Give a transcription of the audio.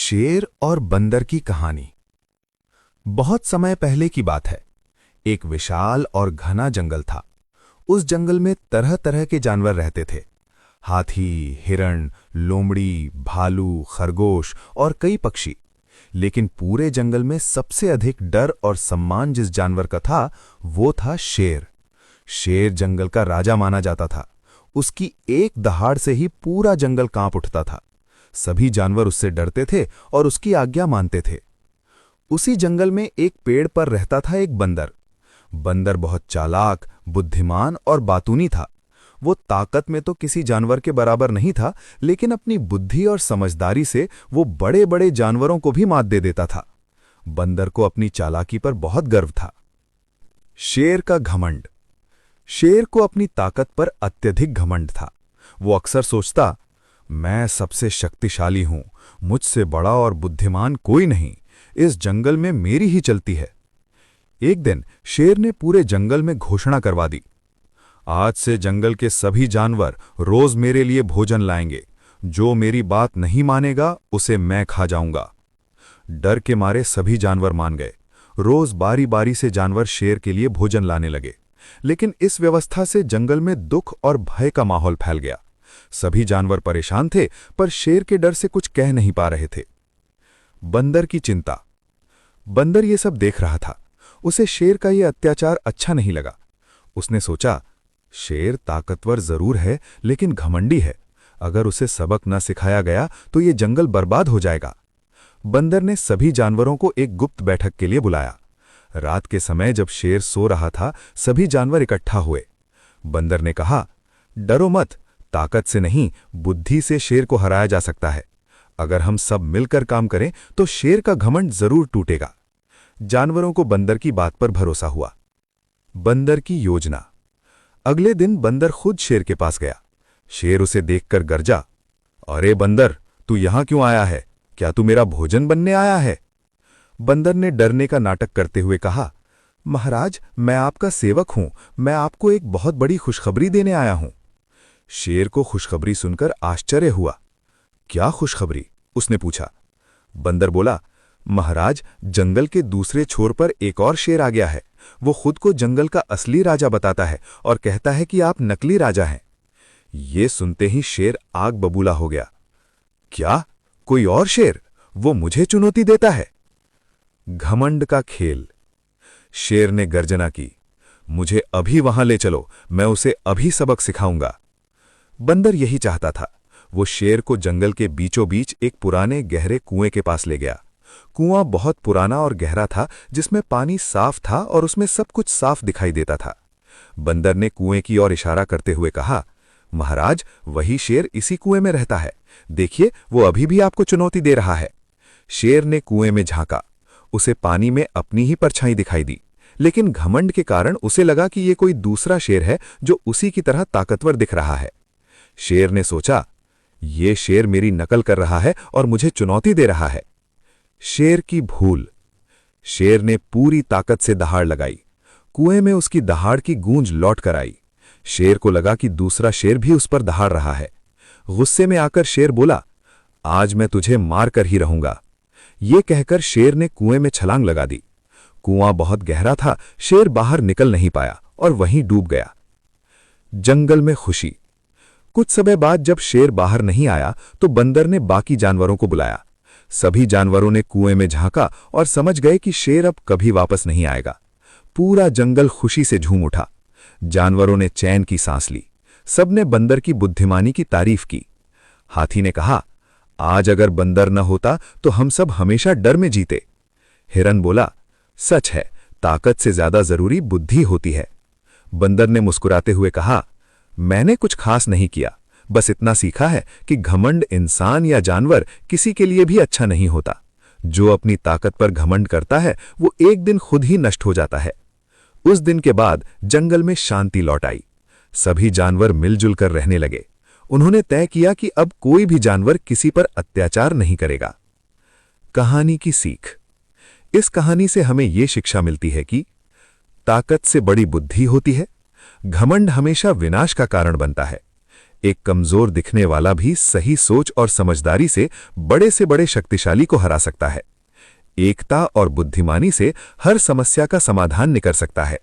शेर और बंदर की कहानी। बहुत समय पहले की बात है। एक विशाल और घना जंगल था। उस जंगल में तरह तरह के जानवर रहते थे। हाथी, हिरण, लोमड़ी, भालू, खरगोश और कई पक्षी। लेकिन पूरे जंगल में सबसे अधिक डर और सम्मान जिस जानवर का था, वो था शेर। शेर जंगल का राजा माना जाता था। उसकी एक दहाड़ से ही पूरा जंगल कांप उठता था। सभी जानवर उससे डरते थे और उसकी आज्ञा मानते थे। उसी जंगल में एक पेड़ पर रहता था एक बंदर। बंदर बहुत चालाक, बुद्धिमान और बातूनी था। वो ताकत में तो किसी जानवर के बराबर नहीं था, लेकिन अपनी बुद्धि और समझदारी से वो बड़े बड़े जानवरों को भी मात दे देता था। बंदर को अपनी चालाकी पर बहुत गर्व था। शेर का घमंड। शेर को अपनी ताकत पर अत्यधिक घमंड था। वो अक्सर सोचता, मैं सबसे शक्तिशाली हूं, मुझसे बड़ा और बुद्धिमान कोई नहीं, इस जंगल में मेरी ही चलती है। एक दिन शेर ने पूरे जंगल में घोषणा करवा दी, आज से जंगल के सभी जानवर रोज मेरे लिए भोजन लाएंगे। जो मेरी बात नहीं मानेगा उसे मैं खा जाऊंगा। डर के मारे सभी जानवर मान गए। रोज बारी बारी से जानवर शेर के लिए भोजन लाने लगे। लेकिन इस व्यवस्था से जंगल में दुख और भय का माहौल फैल गया। सभी जानवर परेशान थे, पर शेर के डर से कुछ कह नहीं पा रहे थे। बंदर की चिंता। बंदर ये सब देख रहा था। उसे शेर का ये अत्याचार अच्छा नहीं लगा। उसने सोचा, शेर ताकतवर जरूर है, लेकिन घमंडी है। अगर उसे सबक न सिखाया गया तो ये जंगल बर्बाद हो जाएगा। बंदर ने सभी जानवरों को एक गुप्त बैठक के लिए बुलाया। रात के समय जब शेर सो रहा था, सभी जानवर इकट्ठा हुए। बंदर ने कहा, डरो मत, ताकत से नहीं, बुद्धि से शेर को हराया जा सकता है। अगर हम सब मिलकर काम करें तो शेर का घमंड जरूर टूटेगा। जानवरों को बंदर की बात पर भरोसा हुआ। बंदर की योजना। अगले दिन बंदर खुद शेर के पास गया। शेर उसे देखकर गरजा, अरे बंदर, तू यहां क्यों आया है? क्या तू मेरा भोजन बनने आया है? बंदर ने डरने का नाटक करते हुए कहा, महाराज, मैं आपका सेवक हूं। मैं आपको एक बहुत बड़ी खुशखबरी देने आया हूं। शेर को खुशखबरी सुनकर आश्चर्य हुआ। क्या खुशखबरी? उसने पूछा। बंदर बोला, महाराज, जंगल के दूसरे छोर पर एक और शेर आ गया है। वो खुद को जंगल का असली राजा बताता है और कहता है कि आप नकली राजा हैं। ये सुनते ही शेर आग बबूला हो गया। क्या? कोई और शेर? वो मुझे चुनौती देता है? घमंड का खेल। शेर ने गर्जना की, मुझे अभी वहां ले चलो, मैं उसे अभी सबक सिखाऊंगा। बंदर यही चाहता था। वो शेर को जंगल के बीचों बीच एक पुराने गहरे कुएं के पास ले गया। कुआं बहुत पुराना और गहरा था, जिसमें पानी साफ था और उसमें सब कुछ साफ दिखाई देता था। बंदर ने कुएं की ओर इशारा करते हुए कहा, महाराज, वही शेर इसी कुएं में रहता है। देखिए, वो अभी भी आपको चुनौती दे रहा है। शेर ने कुएं में झांका। उसे पानी में अपनी ही परछाई दिखाई दी, लेकिन घमंड के कारण उसे लगा कि ये कोई दूसरा शेर है जो उसी की तरह ताकतवर दिख रहा है। शेर ने सोचा, ये शेर मेरी नकल कर रहा है और मुझे चुनौती दे रहा है। शेर की भूल। शेर ने पूरी ताकत से दहाड़ लगाई। कुएं में उसकी दहाड़ की गूंज लौट कर आई। शेर को लगा कि दूसरा शेर भी उस पर दहाड़ रहा है। गुस्से में आकर शेर बोला, आज मैं तुझे मार कर ही रहूंगा। ये कहकर शेर ने कुएं में छलांग लगा दी। कुआं बहुत गहरा था, शेर बाहर निकल नहीं पाया और वहीं डूब गया। जंगल में खुशी। कुछ समय बाद जब शेर बाहर नहीं आया तो बंदर ने बाकी जानवरों को बुलाया। सभी जानवरों ने कुएं में झांका और समझ गए कि शेर अब कभी वापस नहीं आएगा। पूरा जंगल खुशी से झूम उठा। जानवरों ने चैन की सांस ली। सबने बंदर की बुद्धिमानी की तारीफ की। हाथी ने कहा, आज अगर बंदर न होता तो हम सब हमेशा डर में जीते। हिरन बोला, सच है, ताकत से ज्यादा जरूरी बुद्धि होती है। बंदर ने मुस्कुराते हुए कहा, मैंने कुछ खास नहीं किया, बस इतना सीखा है कि घमंड इंसान या जानवर किसी के लिए भी अच्छा नहीं होता। जो अपनी ताकत पर घमंड करता है वो एक दिन खुद ही नष्ट हो जाता है। उस दिन के बाद जंगल में शांति लौट आई। सभी जानवर मिलजुल कर रहने लगे। उन्होंने तय किया कि अब कोई भी जानवर किसी पर अत्याचार नहीं करेगा। कहानी की सीख। इस कहानी से हमें यह शिक्षा मिलती है कि ताकत से बड़ी बुद्धि होती है। घमंड हमेशा विनाश का कारण बनता है। एक कमजोर दिखने वाला भी सही सोच और समझदारी से बड़े शक्तिशाली को हरा सकता है। एकता और बुद्धिमानी से हर समस्या का समाधान निकल सकता है।